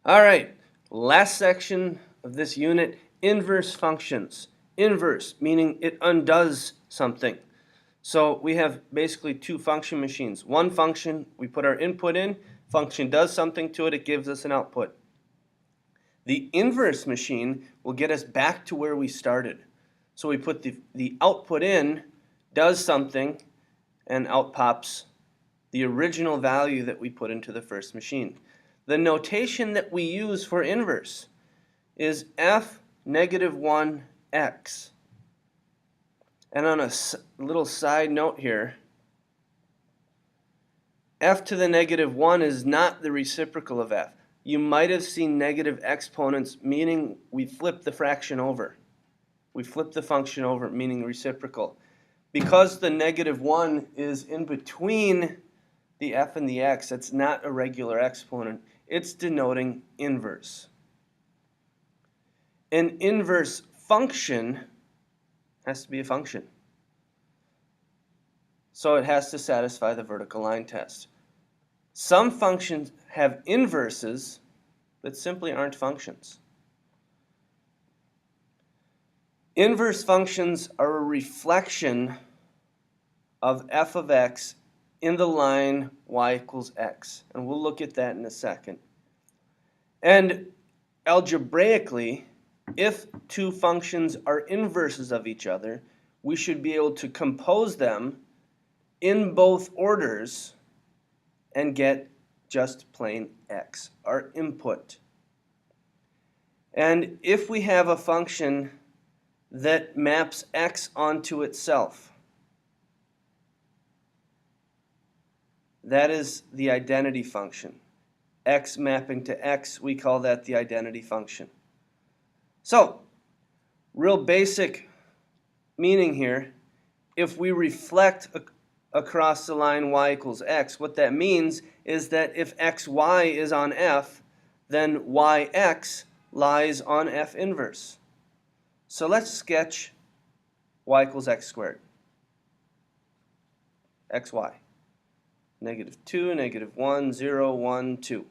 All right, last section of this unit, inverse functions. Inverse, meaning it undoes something. So we have basically two function machines. One function, we put our input in, function does something to it, it gives us an output. The inverse machine will get us back to where we started. So we put the output in, does something, and out pops the original value that we put into the first machine. The notation that we use for inverse is f negative 1x. And on a little side note here, f to the negative 1 is not the reciprocal of f. You might have seen negative exponents, meaning we flip the fraction over. We flip the function over, meaning reciprocal. Because the negative 1 is in between the f and the x, it's not a regular exponent. It's denoting inverse. An inverse function has to be a function. So it has to satisfy the vertical line test. Some functions have inverses that simply aren't functions. Inverse functions are a reflection of f of x in the line y equals x. And we'll look at that in a second. And algebraically, if two functions are inverses of each other, we should be able to compose them in both orders and get just plain x, our input. And if we have a function that maps x onto itself, that is the identity function. X mapping to x, we call that the identity function. So, real basic meaning here, if we reflect across the line y equals x, what that means is that if xy is on f, then yx lies on f inverse. So let's sketch y equals x squared. xy. Negative 2, negative 1, 0, 1, 2.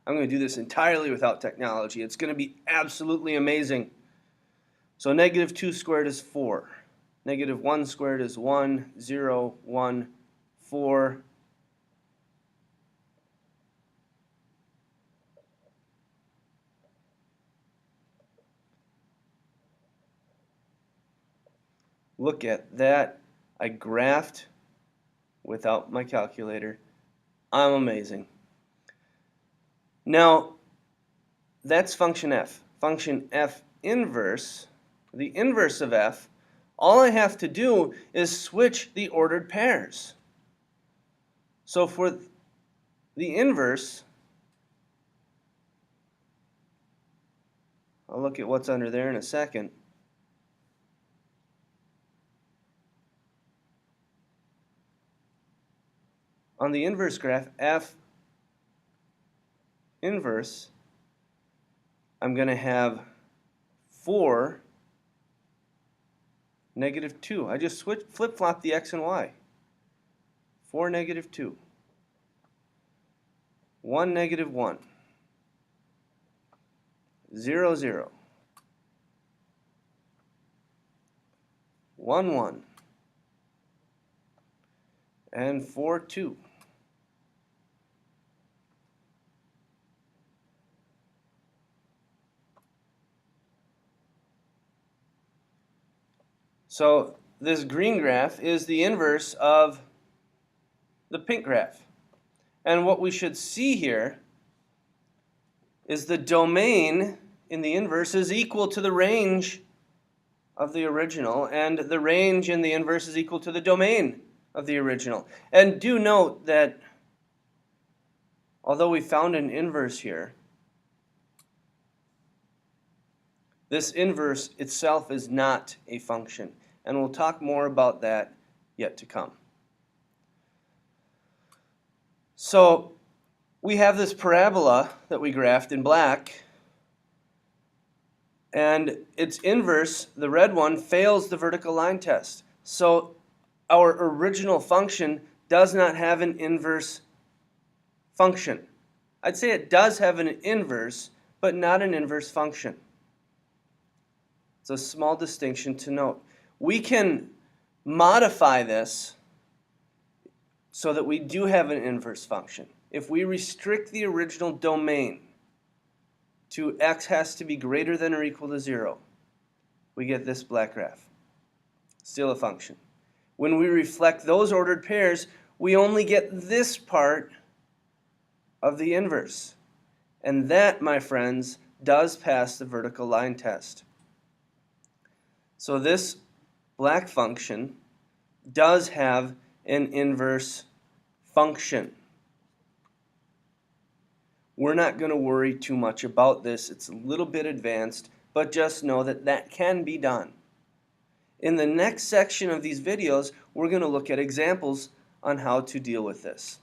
I'm going to do this entirely without technology. It's going to be absolutely amazing. So negative 2 squared is 4. Negative 1 squared is 1, 0, 1, 4. Look at that. I graphed without my calculator. I'm amazing. Now, that's function f. Function f inverse, the inverse of f, all I have to do is switch the ordered pairs. So for the inverse, I'll look at what's under there in a second. On the inverse graph, f inverse, I'm going to have 4, negative 2. I just flip-flop the x and y. 4, negative 2. 1, negative 1. 0, 0. 1, 1. And 4, 2. So this green graph is the inverse of the pink graph. And what we should see here is the domain in the inverse is equal to the range of the original, and the range in the inverse is equal to the domain of the original. And do note that although we found an inverse here, this inverse itself is not a function. And we'll talk more about that yet to come. So we have this parabola that we graphed in black, and its inverse, the red one, fails the vertical line test. So our original function does not have an inverse function. I'd say it does have an inverse, but not an inverse function. It's a small distinction to note. We can modify this so that we do have an inverse function. If we restrict the original domain to x has to be greater than or equal to 0, we get this black graph. Still a function. When we reflect those ordered pairs, we only get this part of the inverse. And that, my friends, does pass the vertical line test. So this black function does have an inverse function. We're not going to worry too much about this. It's a little bit advanced, but just know that that can be done. In the next section of these videos, we're going to look at examples on how to deal with this.